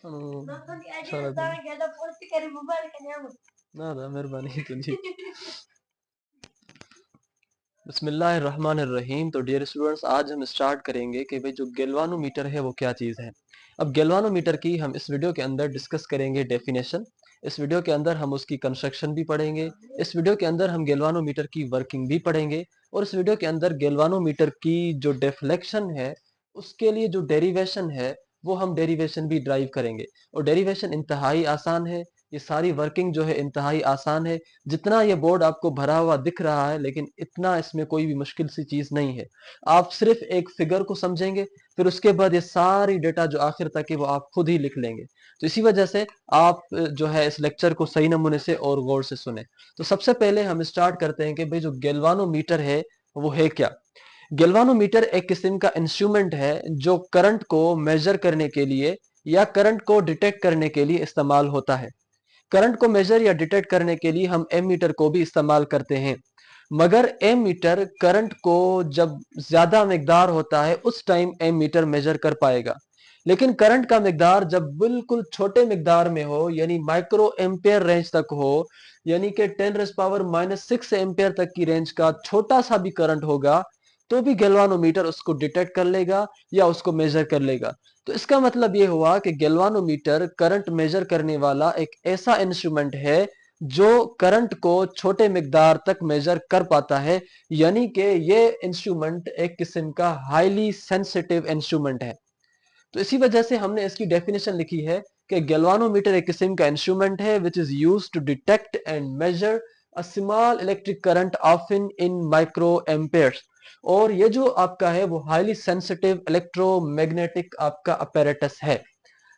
सारा दिन ना ना मेहरबानी तुझी। बिस्मिल्लाहिर्रहमानिर्रहीम। तो डियर स्टूडेंट्स, आज हम स्टार्ट करेंगे कि भाई जो गैल्वानोमीटर है वो क्या चीज़ है। अब गैल्वानोमीटर की हम इस वीडियो के अंदर डिस्कस करेंगे डेफिनेशन। इस वीडियो के अंदर हम उसकी कंस्ट्रक्शन भी पढ़ेंगे। इस वीडियो के अंदर हम गैल्वानोमीटर की वर्किंग भी पढ़ेंगे। और इस वीडियो के अंदर गैल्वानोमीटर की जो डिफ्लेक्शन है उसके लिए जो डेरिवेशन है वो हम डेरिवेशन भी ड्राइव करेंगे। और डेरिवेशन इंतहाई आसान है, ये सारी वर्किंग जो है इंतहाई आसान है। जितना ये बोर्ड आपको भरा हुआ दिख रहा है लेकिन इतना इसमें कोई भी मुश्किल सी चीज नहीं है। आप सिर्फ एक फिगर को समझेंगे, फिर उसके बाद ये सारी डेटा जो आखिर तक है वो आप खुद ही लिख लेंगे। तो इसी वजह से आप जो है इस लेक्चर को सही नमूने से और गौर से सुने। तो सबसे पहले हम स्टार्ट करते हैं कि भाई जो गैल्वानोमीटर है वो है क्या। गैल्वानोमीटर एक किस्म का इंस्ट्रूमेंट है जो करंट को मेजर करने के लिए या करंट को डिटेक्ट करने के लिए इस्तेमाल होता है। करंट को मेजर या डिटेक्ट करने के लिए हम एमीटर को भी इस्तेमाल करते हैं, मगर एमीटर करंट को जब ज्यादा मिकदार होता है उस टाइम एमीटर मेजर कर पाएगा। लेकिन करंट का मिकदार जब बिल्कुल छोटे मिकदार में हो, यानी माइक्रो एम्पेयर रेंज तक हो, यानी कि 10⁻⁻6 एम्पेयर तक की रेंज का छोटा सा भी करंट होगा, तो भी गैल्वानोमीटर उसको डिटेक्ट कर लेगा या उसको मेजर कर लेगा। तो इसका मतलब ये हुआ कि गैल्वानोमीटर करंट मेजर करने वाला एक ऐसा इंस्ट्रूमेंट है जो करंट को छोटे मिकदार तक मेजर कर पाता है, यानी कि ये इंस्ट्रूमेंट एक किस्म का हाईली सेंसिटिव इंस्ट्रूमेंट है। तो इसी वजह से हमने इसकी डेफिनेशन लिखी है कि गैल्वानोमीटर एक किस्म का इंस्ट्रूमेंट है which is used to detect and measure a small electric current often in micro amperes. और ये जो आपका है वो हाईली सेंसिटिव इलेक्ट्रोमैग्नेटिक आपका अपैरेटस है।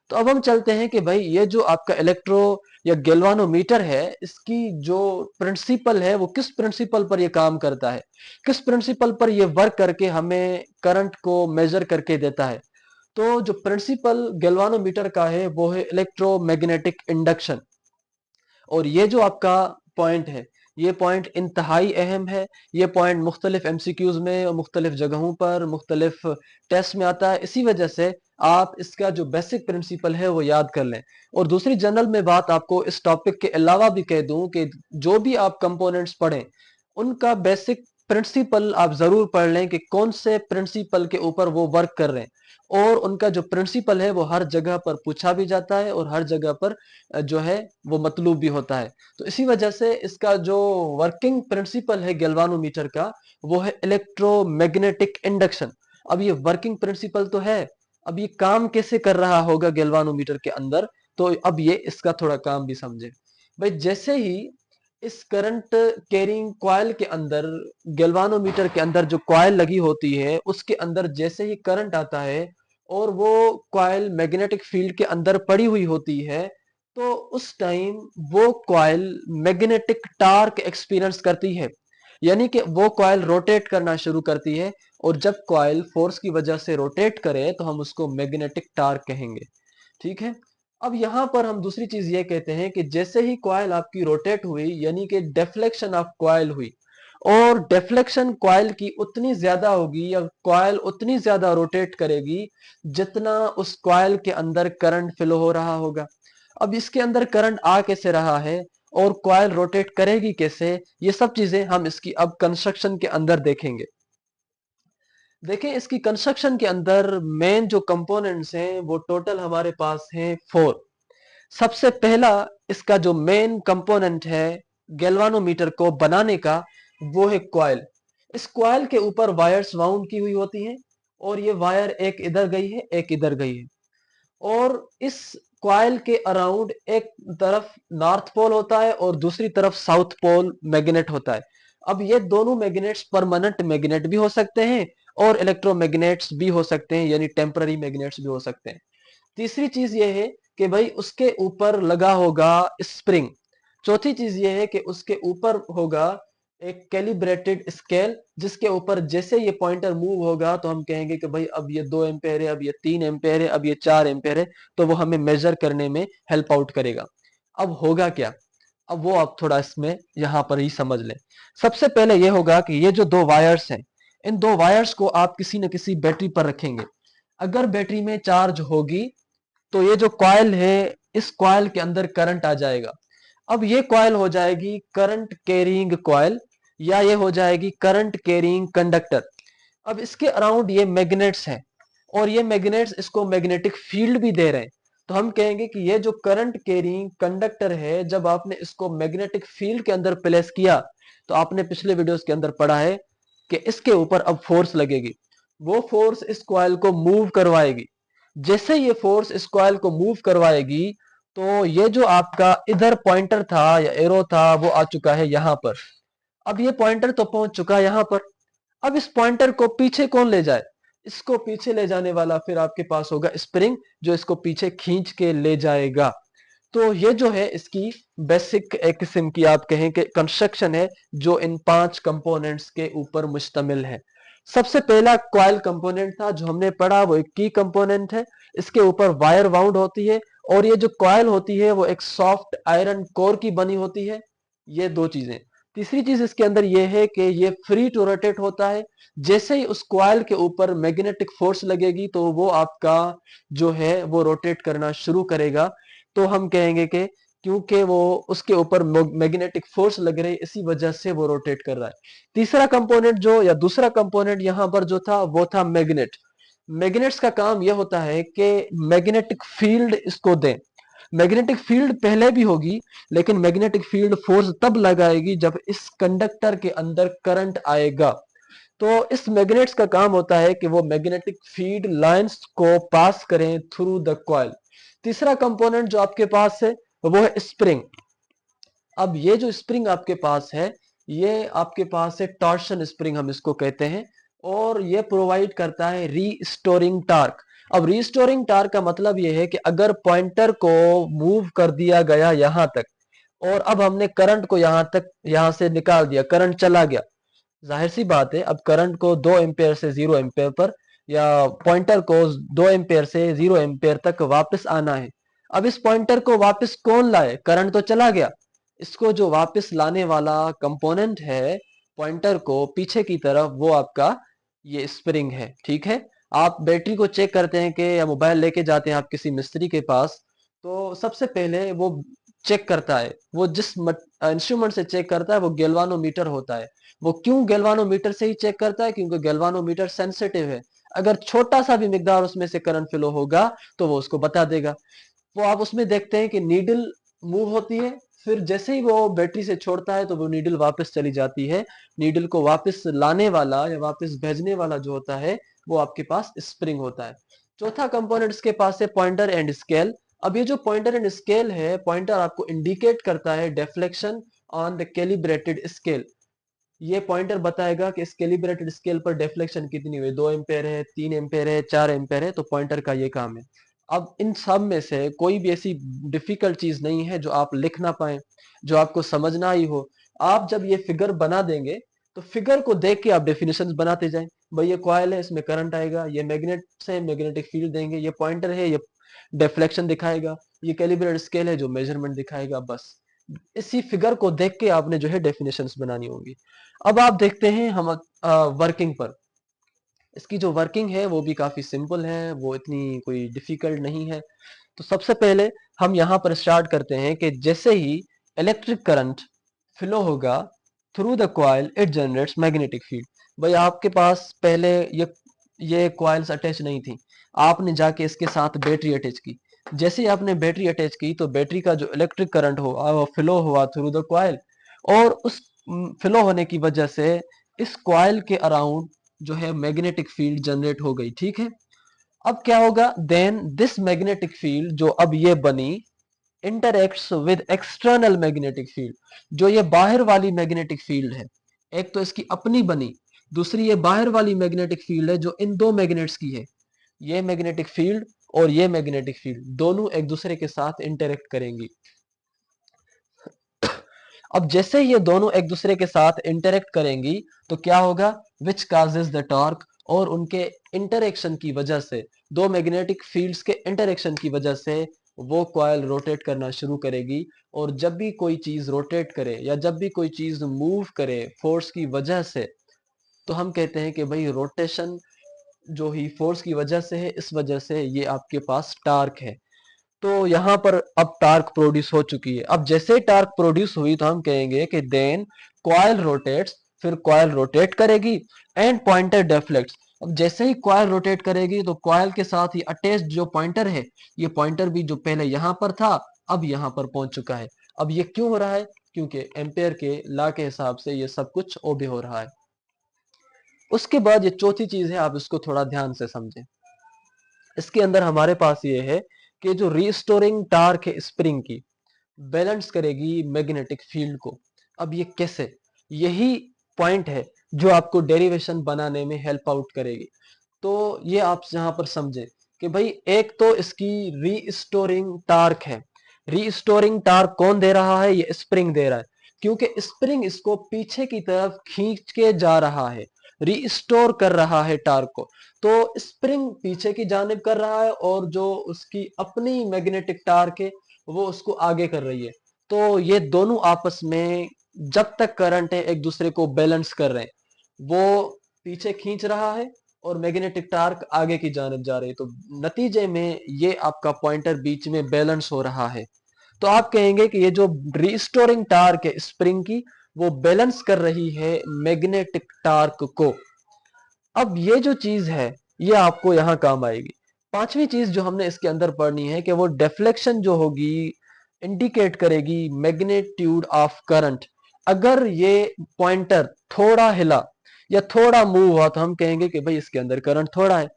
तो अब हम चलते हैं कि भाई ये जो आपका इलेक्ट्रो या गैल्वानोमीटर है इसकी जो प्रिंसिपल है वो किस प्रिंसिपल पर ये काम करता है, किस प्रिंसिपल पर ये वर्क करके हमें करंट को मेजर करके देता है। तो जो प्रिंसिपल गैल्वानोमीटर का है वो है इलेक्ट्रोमैग्नेटिक इंडक्शन। और ये जो आपका पॉइंट है ये पॉइंट इंतहाई अहम है। ये पॉइंट मुख्तलिफ एमसीक्यूज में और मुख्तलिफ जगहों पर मुख्तलिफ टेस्ट में आता है। इसी वजह से आप इसका जो बेसिक प्रिंसिपल है वो याद कर लें। और दूसरी जनरल में बात आपको इस टॉपिक के अलावा भी कह दूं कि जो भी आप कंपोनेंट्स पढ़ें उनका बेसिक प्रिंसिपल आप जरूर पढ़ लें कि कौन से प्रिंसिपल के ऊपर वो वर्क कर रहे हैं। और उनका जो प्रिंसिपल है वो हर जगह पर पूछा भी जाता है और हर जगह पर जो है वो मतलूब भी होता है। तो इसी वजह से इसका जो वर्किंग प्रिंसिपल है गैल्वानोमीटर का वो है इलेक्ट्रोमैग्नेटिक इंडक्शन। अब ये वर्किंग प्रिंसिपल तो है, अब ये काम कैसे कर रहा होगा गैल्वानोमीटर के अंदर, तो अब ये इसका थोड़ा काम भी समझे। भाई जैसे ही इस करंट कैरिंग कॉइल के अंदर, गैल्वानोमीटर के अंदर जो कॉइल लगी होती है उसके अंदर जैसे ही करंट आता है और वो कॉइल मैग्नेटिक फील्ड के अंदर पड़ी हुई होती है, तो उस टाइम वो कॉइल मैग्नेटिक टार्क एक्सपीरियंस करती है, यानी कि वो कॉइल रोटेट करना शुरू करती है। और जब कॉइल फोर्स की वजह से रोटेट करे तो हम उसको मैग्नेटिक टार्क कहेंगे। ठीक है। अब यहां पर हम दूसरी चीज ये कहते हैं कि जैसे ही कॉइल आपकी रोटेट हुई, यानी कि डेफ्लेक्शन ऑफ कॉइल हुई, और डेफ्लेक्शन कॉइल की उतनी ज्यादा होगी या कॉइल उतनी ज्यादा रोटेट करेगी जितना उस कॉइल के अंदर करंट फ्लो हो रहा होगा। अब इसके अंदर करंट आ कैसे रहा है और कॉइल रोटेट करेगी कैसे, ये सब चीजें हम इसकी अब कंस्ट्रक्शन के अंदर देखेंगे। देखें इसकी कंस्ट्रक्शन के अंदर मेन जो कंपोनेंट्स हैं वो टोटल हमारे पास हैं 4। सबसे पहला इसका जो मेन कंपोनेंट है गैल्वानोमीटर को बनाने का वो है कॉइल। इस कॉइल के ऊपर वायर्स वाउंड की हुई होती हैं और ये वायर एक इधर गई है एक इधर गई है। और इस कॉइल के अराउंड एक तरफ नॉर्थ पोल होता है और दूसरी तरफ साउथ पोल मैग्नेट होता है। अब ये दोनों मैग्नेट्स परमानेंट मैग्नेट भी हो सकते हैं और इलेक्ट्रोमैग्नेट्स भी हो सकते हैं, यानी टेम्पररी मैग्नेट्स भी हो सकते हैं। तीसरी चीज ये है कि भाई उसके ऊपर लगा होगा स्प्रिंग। चौथी चीज ये है कि उसके ऊपर होगा एक कैलिब्रेटेड स्केल जिसके ऊपर जैसे ये पॉइंटर मूव होगा तो हम कहेंगे कि भाई अब ये 2 एम्पेयर है, अब ये 3 एम्पेयर है, अब ये 4 एम्पेयर है। तो वो हमें मेजर करने में हेल्प आउट करेगा। अब होगा क्या, अब वो आप थोड़ा इसमें यहां पर ही समझ लें। सबसे पहले ये होगा कि ये जो 2 वायर्स हैं इन 2 वायर्स को आप किसी न किसी बैटरी पर रखेंगे। अगर बैटरी में चार्ज होगी तो ये जो कॉइल है, इस कॉइल के अंदर करंट आ जाएगा। अब ये कॉइल हो जाएगी करंट कैरिंग कॉइल, या ये हो जाएगी करंट कैरिंग कंडक्टर। अब इसके अराउंड ये मैग्नेट्स हैं, और ये मैग्नेट्स इसको मैग्नेटिक फील्ड भी दे रहे हैं। तो हम कहेंगे कि ये जो करंट कैरिंग कंडक्टर है, जब आपने इसको मैग्नेटिक फील्ड के अंदर प्लेस किया, तो आपने पिछले वीडियोस के अंदर पढ़ा है कि इसके ऊपर अब फोर्स लगेगी। वो फोर्स इस कॉइल को मूव करवाएगी। जैसे ये फोर्स इस कॉइल को मूव करवाएगी, तो ये जो आपका इधर पॉइंटर था या एरो था, वो आ चुका है यहां पर। अब ये पॉइंटर तो पहुंच चुका है यहां पर। अब इस पॉइंटर को पीछे कौन ले जाए? इसको पीछे ले जाने वाला फिर आपके पास होगा स्प्रिंग, जो इसको पीछे खींच के ले जाएगा। तो ये जो है इसकी बेसिक एक किस्म की आप कहें कि कंस्ट्रक्शन है, जो इन 5 कंपोनेंट्स के ऊपर मुश्तमिल है। सबसे पहला कॉइल कंपोनेंट था जो हमने पढ़ा, वो एक की कंपोनेंट है। इसके ऊपर वायर वाउंड होती है, और ये जो कॉइल होती है वो एक सॉफ्ट आयरन कोर की बनी होती है। ये 2 चीजें। तीसरी चीज इसके अंदर ये है कि ये फ्री टू रोटेट होता है। जैसे ही उस कॉइल के ऊपर मैग्नेटिक फोर्स लगेगी, तो वो आपका जो है वो रोटेट करना शुरू करेगा। तो हम कहेंगे कि क्योंकि वो उसके ऊपर मैग्नेटिक फोर्स लग रही है, इसी वजह से वो रोटेट कर रहा है। तीसरा कंपोनेंट जो, या दूसरा कंपोनेंट यहां पर जो था, वो था मैग्नेट। मैग्नेट्स का काम यह होता है कि मैग्नेटिक फील्ड इसको दें। मैग्नेटिक फील्ड पहले भी होगी, लेकिन मैग्नेटिक फील्ड फोर्स तब लगाएगी जब इस कंडक्टर के अंदर करंट आएगा। तो इस मैग्नेट्स का काम होता है कि वो मैग्नेटिक फील्ड लाइंस को पास करें थ्रू द कॉइल। तीसरा कंपोनेंट जो आपके पास है, वो है स्प्रिंग। अब ये जो स्प्रिंग आपके पास है, ये आपके पास है टॉर्शन स्प्रिंग, हम इसको कहते हैं। और ये प्रोवाइड करता है रीस्टोरिंग टार्क। अब रीस्टोरिंग टार्क का मतलब ये है कि अगर पॉइंटर को मूव कर दिया गया यहां तक, और अब हमने करंट को यहां तक, यहां से निकाल दिया, करंट चला गया, जाहिर सी बात है अब करंट को 2 एम्पेयर से 0 एम्पेयर पर, या पॉइंटर को 2 एम्पेयर से 0 एम्पेयर तक वापस आना है। अब इस पॉइंटर को वापस कौन लाए? करंट तो चला गया। इसको जो वापस लाने वाला कंपोनेंट है पॉइंटर को पीछे की तरफ, वो आपका ये स्प्रिंग है। ठीक है। आप बैटरी को चेक करते हैं कि, या मोबाइल लेके जाते हैं आप किसी मिस्त्री के पास, तो सबसे पहले वो चेक करता है, वो जिस इंस्ट्रूमेंट से चेक करता है वो गैल्वानोमीटर होता है। वो क्यों गैल्वानोमीटर से ही चेक करता है? क्योंकि गैल्वानोमीटर सेंसिटिव है। अगर छोटा सा भी मिकदार उसमें से करंट फ्लो होगा, तो वो उसको बता देगा। वो आप उसमें देखते हैं कि नीडल मूव होती है, फिर जैसे ही वो बैटरी से छोड़ता है, तो वो नीडल वापस चली जाती है। नीडल को वापस लाने वाला या वापस भेजने वाला जो होता है, वो आपके पास स्प्रिंग होता है। चौथा कंपोनेंट इसके पास है पॉइंटर एंड स्केल। अब ये जो पॉइंटर एंड स्केल है, पॉइंटर आपको इंडिकेट करता है deflection on the calibrated scale. ये पॉइंटर बताएगा कि इस कैलिब्रेटेड स्केल पर डेफ्लेक्शन कितनी हुई, 2 एम्पेयर है, 3 एम्पेयर है, 4 एम्पेयर है। तो पॉइंटर का ये काम है। अब इन सब में से कोई भी ऐसी डिफिकल्ट चीज नहीं है जो आप लिख ना पाए, जो आपको समझना ही हो। आप जब ये फिगर बना देंगे, तो फिगर को देख के आप डेफिनेशंस बनाते जाएं। भाई ये कॉइल है, इसमें करंट आएगा, ये मैग्नेट से मैग्नेटिक फील्ड देंगे, ये पॉइंटर है, ये डेफ्लेक्शन दिखाएगा, ये कैलिब्रेटेड स्केल है जो मेजरमेंट दिखाएगा। बस इसी फिगर को देख के आपने जो है डेफिनेशंस बनानी होगी। अब आप देखते हैं हम वर्किंग पर। इसकी जो वर्किंग है वो भी काफी सिंपल है, वो इतनी कोई डिफिकल्ट नहीं है। तो सबसे पहले हम यहां पर स्टार्ट करते हैं कि जैसे ही इलेक्ट्रिक करंट फ्लो होगा through the coil, it generates magnetic field. भाई आपके पास पहले ये कॉइल्स अटैच नहीं थी, आपने जाके इसके साथ बैटरी अटैच की। जैसे ही आपने बैटरी अटैच की, तो बैटरी का जो इलेक्ट्रिक करंट हो वो फ्लो हुआ थ्रू द कॉइल, और उस फ्लो होने की वजह से इस कॉइल के अराउंड जो है मैग्नेटिक फील्ड जनरेट हो गई। ठीक है। अब क्या होगा? देन दिस मैग्नेटिक फील्ड जो अब ये बनी, इंटरएक्ट्स विद एक्सटर्नल मैग्नेटिक फील्ड। जो ये बाहर वाली मैग्नेटिक फील्ड है, एक तो इसकी अपनी बनी, दूसरी ये बाहर वाली मैग्नेटिक फील्ड है जो इन दो मैग्नेट्स की है। ये मैग्नेटिक फील्ड और ये मैग्नेटिक फील्ड दोनों एक दूसरे के साथ इंटरेक्ट करेंगी। अब जैसे ये दोनों एक दूसरे के साथ इंटरेक्ट करेंगी, तो क्या होगा? विच काजेस द टॉर्क। और उनके इंटरेक्शन की वजह से, दो मैग्नेटिक फील्ड्स के इंटरेक्शन की वजह से, वो कॉइल रोटेट करना शुरू करेगी। और जब भी कोई चीज रोटेट करे या जब भी कोई चीज मूव करे फोर्स की वजह से, तो हम कहते हैं कि भाई रोटेशन जो ही फोर्स की वजह से है, इस वजह से ये आपके पास टार्क है। तो यहाँ पर अब टार्क प्रोड्यूस हो चुकी है। अब जैसे ही टार्क प्रोड्यूस हुई तो हम कहेंगे कि देन कॉइल रोटेट्स, फिर कॉइल रोटेट करेगी एंड पॉइंटर डेफ्लेक्ट्स। अब जैसे ही कॉइल रोटेट करेगी तो कॉइल के साथ ही अटैच्ड जो पॉइंटर है, ये पॉइंटर भी जो पहले यहाँ पर था अब यहाँ पर पहुंच चुका है। अब ये क्यों हो रहा है? क्योंकि एम्पेयर के लॉ के हिसाब से ये सब कुछ ओबे हो रहा है। उसके बाद ये चौथी चीज है, आप इसको थोड़ा ध्यान से समझें। इसके अंदर हमारे पास ये है कि जो रिस्टोरिंग टार्क है स्प्रिंग की, बैलेंस करेगी मैग्नेटिक फील्ड को। अब ये कैसे? यही पॉइंट है जो आपको डेरिवेशन बनाने में हेल्प आउट करेगी। तो ये आप यहां पर समझे कि भाई एक तो इसकी रीस्टोरिंग टार्क है। रीस्टोरिंग टार्क कौन दे रहा है? ये स्प्रिंग दे रहा है, क्योंकि स्प्रिंग इसको पीछे की तरफ खींच के जा रहा है, रीस्टोर कर रहा है टार्क को। तो स्प्रिंग पीछे की जानिब कर रहा है और जो उसकी अपनी मैग्नेटिक टार्क है वो उसको आगे कर रही है। तो ये दोनों आपस में जब तक करंट है एक दूसरे को बैलेंस कर रहे हैं। वो पीछे खींच रहा है और मैग्नेटिक टार्क आगे की जानिब जा रही है। तो नतीजे में ये आपका पॉइंटर बीच में बैलेंस हो रहा है। तो आप कहेंगे कि ये जो रिस्टोरिंग टार्क है स्प्रिंग की, वो बैलेंस कर रही है मैग्नेटिक टार्क को। अब ये जो चीज है ये आपको यहां काम आएगी। पांचवी चीज जो हमने इसके अंदर पढ़नी है कि वो डेफ्लेक्शन जो होगी इंडिकेट करेगी मैग्नेट्यूड ऑफ करंट। अगर ये पॉइंटर थोड़ा हिला या थोड़ा मूव हुआ तो हम कहेंगे कि भाई इसके अंदर करंट थोड़ा है।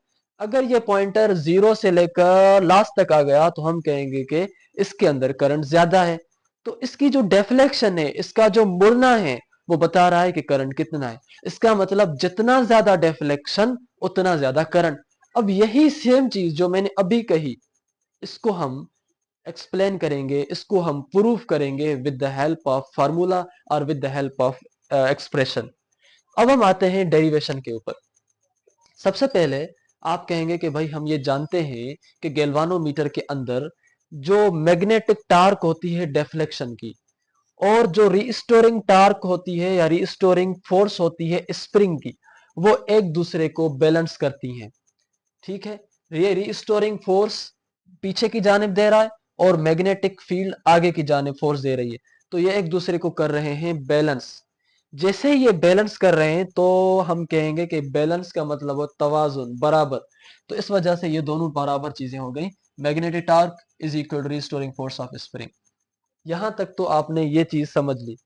अगर ये पॉइंटर 0 से लेकर लास्ट तक आ गया तो हम कहेंगे कि इसके अंदर करंट ज्यादा है। तो इसकी जो डेफ्लेक्शन है, इसका जो मुड़ना है, वो बता रहा है कि करंट कितना है। इसका मतलब जितना ज्यादा डेफ्लेक्शन उतना ज्यादा करंट। अब यही सेम चीज जो मैंने अभी कही, इसको हम एक्सप्लेन करेंगे, इसको हम प्रूफ करेंगे with the help of formula और with the help of expression. अब हम आते हैं डेरिवेशन के ऊपर। सबसे पहले आप कहेंगे कि भाई हम ये जानते हैं कि गैल्वानोमीटर के अंदर जो मैग्नेटिक टार्क होती है डेफ्लेक्शन की, और जो रीस्टोरिंग टार्क होती है या रीस्टोरिंग फोर्स होती है स्प्रिंग की, वो एक दूसरे को बैलेंस करती हैं। ठीक है, ये रीस्टोरिंग फोर्स पीछे की जानिब दे रहा है और मैग्नेटिक फील्ड आगे की जानिब फोर्स दे रही है। तो ये एक दूसरे को कर रहे हैं बैलेंस। जैसे ही ये बैलेंस कर रहे हैं तो हम कहेंगे कि बैलेंस का मतलब हो तवाजुन, बराबर। तो इस वजह से ये दोनों बराबर चीजें हो गई। Magnetic torque is equal to restoring force of spring. यहां तक तो आपने ये चीज समझ ली।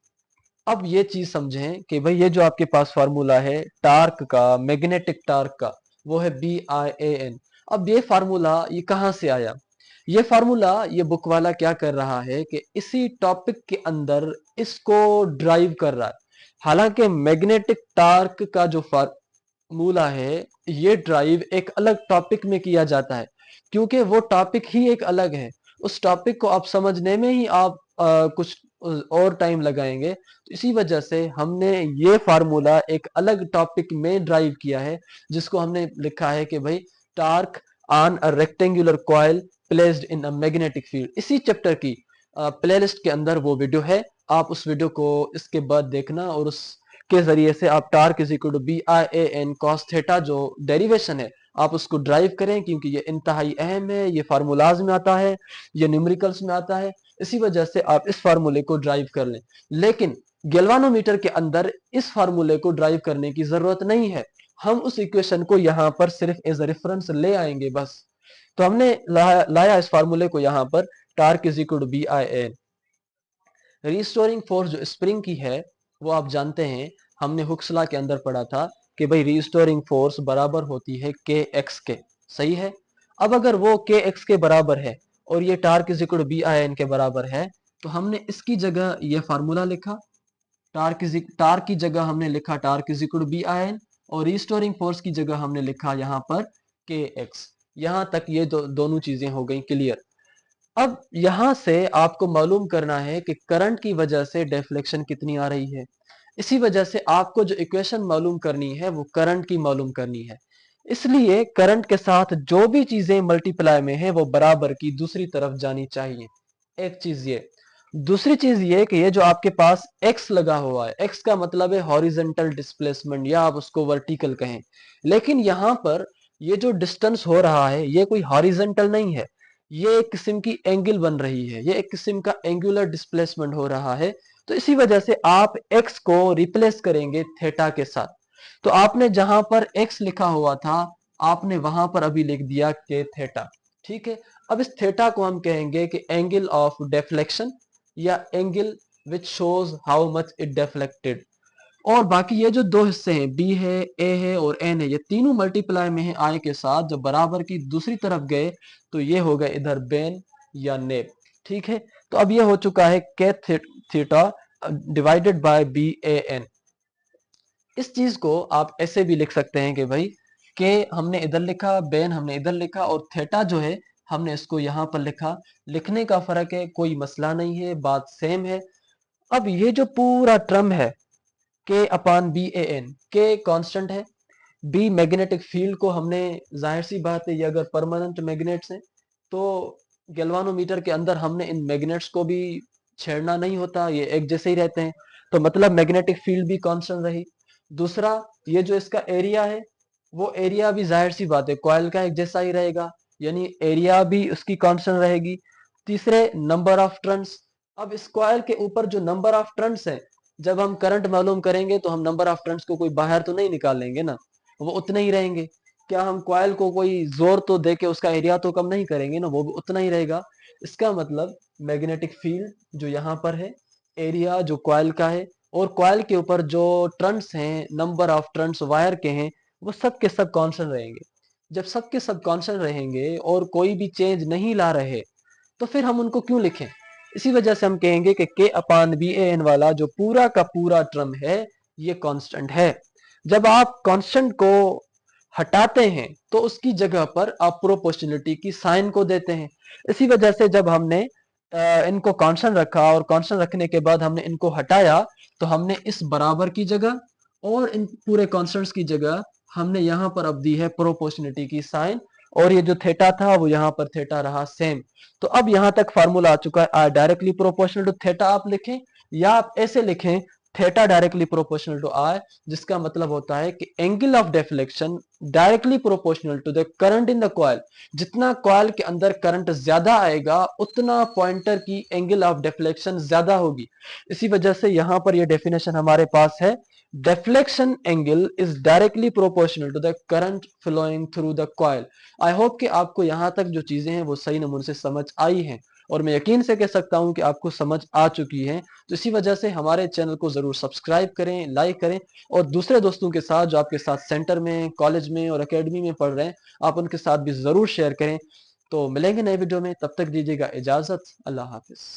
अब ये चीज समझें कि भाई ये जो आपके पास फार्मूला है टार्क का, मैग्नेटिक टार्क का, वो है BIAN। अब ये फार्मूला ये कहां से आया? ये फार्मूला ये बुक वाला क्या कर रहा है कि इसी टॉपिक के अंदर इसको ड्राइव कर रहा है। हालांकि मैग्नेटिक टार्क का जो फार्मूला है ये ड्राइव एक अलग टॉपिक में किया जाता है, क्योंकि वो टॉपिक ही एक अलग है। उस टॉपिक को आप समझने में ही आप कुछ और टाइम लगाएंगे। तो इसी वजह से हमने ये फार्मूला एक अलग टॉपिक में ड्राइव किया है, जिसको हमने लिखा है कि भाई torque on a rectangular coil placed in a magnetic field. इसी चैप्टर की प्लेलिस्ट के अंदर वो वीडियो है, आप उस वीडियो को इसके बाद देखना और उसके जरिए से आप torque is equal to BIAN cos theta जो डेरिवेशन है आप उसको ड्राइव करें, क्योंकि ये इंतहाई अहम है। ये फार्मूलाज में आता है, ये न्यूमेरिकल्स में आता है। इसी वजह से आप इस फार्मूले को ड्राइव कर लें। लेकिन गैल्वानोमीटर के अंदर इस फार्मूले को ड्राइव करने की जरूरत नहीं है। हम उस इक्वेशन को यहां पर सिर्फ एज अ रेफरेंस ले आएंगे बस। तो हमने लाया इस फार्मूले को यहां पर, torque is equal to BIAN। Restoring force जो स्प्रिंग की है वो आप जानते हैं, हमने हुक्स लॉ के अंदर पढ़ा था कि भाई रिस्टोरिंग फोर्स बराबर होती है KX के। सही है। अब अगर वो KX के बराबर है और ये torque is equal to BIN के बराबर है, तो हमने इसकी जगह ये फार्मूला लिखा। टार्क की जगह हमने लिखा torque is equal to BIN, और रिस्टोरिंग फोर्स की जगह हमने लिखा यहाँ पर KX। यहां तक ये दोनों चीजें हो गई क्लियर। अब यहां से आपको मालूम करना है कि करंट की वजह से डेफ्लेक्शन कितनी आ रही है। इसी वजह से आपको जो इक्वेशन मालूम करनी है वो करंट की मालूम करनी है। इसलिए करंट के साथ जो भी चीजें मल्टीप्लाई में है वो बराबर की दूसरी तरफ जानी चाहिए। एक चीज ये। दूसरी चीज ये कि ये जो आपके पास x लगा हुआ है, x का मतलब है हॉरिजेंटल डिस्प्लेसमेंट या आप उसको वर्टिकल कहें। लेकिन यहां पर ये जो डिस्टेंस हो रहा है ये कोई हॉरिजेंटल नहीं है, ये एक किस्म की एंगल बन रही है, ये एक किस्म का एंगुलर डिस्प्लेसमेंट हो रहा है। तो इसी वजह से आप x को रिप्लेस करेंगे थीटा के साथ। तो आपने जहां पर x लिखा हुआ था, आपने वहां पर अभी लिख दिया के थीटा। ठीक है, अब इस थीटा को हम कहेंगे कि एंगल ऑफ डेफ्लेक्शन या angle which shows how much it deflected. और बाकी ये जो दो हिस्से हैं, बी है, ए है और एन है, ये तीनों मल्टीप्लाई में है आई के साथ। जब बराबर की दूसरी तरफ गए तो ये हो गए इधर बेन या नेप। ठीक है, तो अब ये हो चुका है के theta divided by B A N. इस चीज को आप ऐसे भी लिख सकते हैं कि भाई के हमने इधर लिखा, बेन हमने इधर लिखा और थीटा जो है हमने इसको यहां पर लिखा। लिखने का फर्क है, कोई मसला नहीं है, बात सेम है। अब ये जो पूरा टर्म है के अपान बी ए एन, के कांस्टेंट है, बी मैग्नेटिक फील्ड को हमने, जाहिर सी बात है ये अगर परमानेंट मैग्नेट्स हैं तो गैल्वानोमीटर के अंदर हमने इन मैग्नेट्स को भी छेड़ना नहीं होता, ये एक जैसे ही रहते हैं। तो मतलब मैग्नेटिक फील्ड भी कांस्टेंट रही। दूसरा, ये जो इसका एरिया है वो एरिया भी जाहिर सी बात है कॉइल का एक जैसा ही रहेगा, यानी एरिया भी उसकी कांस्टेंट रहेगी। तीसरे, नंबर ऑफ टर्न्स। अब इस कॉइल के ऊपर जो नंबर ऑफ टर्न्स है, जब हम करंट मालूम करेंगे तो हम नंबर ऑफ टर्न्स को कोई बाहर तो नहीं निकालेंगे ना, वो उतने ही रहेंगे। क्या हम कॉइल को कोई जोर तो दे के उसका एरिया तो कम नहीं करेंगे ना, वो भी उतना ही रहेगा। इसका मतलब मैग्नेटिक फील्ड जो यहाँ पर है, एरिया जो कॉइल का है, और कॉइल के ऊपर जो टर्न्स हैं, नंबर ऑफ टर्न्स वायर के हैं, वो सब के सब कांस्टेंट रहेंगे। जब सब के सब कांस्टेंट रहेंगे और कोई भी चेंज नहीं ला रहे, तो फिर हम उनको क्यों लिखें। इसी वजह से हम कहेंगे कि के अपान बी ए एन वाला जो पूरा का पूरा टर्म है ये कांस्टेंट है। जब आप कांस्टेंट को हटाते हैं तो उसकी जगह पर आप प्रोपोर्शनलिटी की साइन को देते हैं। इसी वजह से जब हमने इनको कांस्टेंट रखा और कांस्टेंट रखने के बाद हमने इनको हटाया, तो हमने इस बराबर की जगह और इन पूरे कांस्टेंट्स की जगह हमने यहाँ पर अब दी है प्रोपोर्शनलिटी की साइन, और ये जो थीटा था वो यहाँ पर थीटा रहा सेम। तो अब यहाँ तक फार्मूला आ चुका है, R directly proportional to theta आप लिखें, या आप ऐसे लिखें theta directly proportional to R, जिसका मतलब होता है कि angle of deflection directly proportional to the current in the coil. जितना कॉइल के अंदर करंट ज्यादा आएगा उतना पॉइंटर की एंगल ऑफ डेफ्लेक्शन ज्यादा होगी। इसी वजह से यहां पर यह डेफिनेशन हमारे पास है, deflection angle is directly proportional to the current flowing through the coil। I hope कि आपको यहाँ तक जो चीजें हैं वो सही नमूने से समझ आई हैं, और मैं यकीन से कह सकता हूँ कि आपको समझ आ चुकी है। तो इसी वजह से हमारे चैनल को जरूर सब्सक्राइब करें, लाइक करें, और दूसरे दोस्तों के साथ जो आपके साथ सेंटर में, कॉलेज में और एकेडमी में पढ़ रहे हैं, आप उनके साथ भी जरूर शेयर करें। तो मिलेंगे नए वीडियो में, तब तक दीजिएगा इजाजत। अल्लाह हाफिज।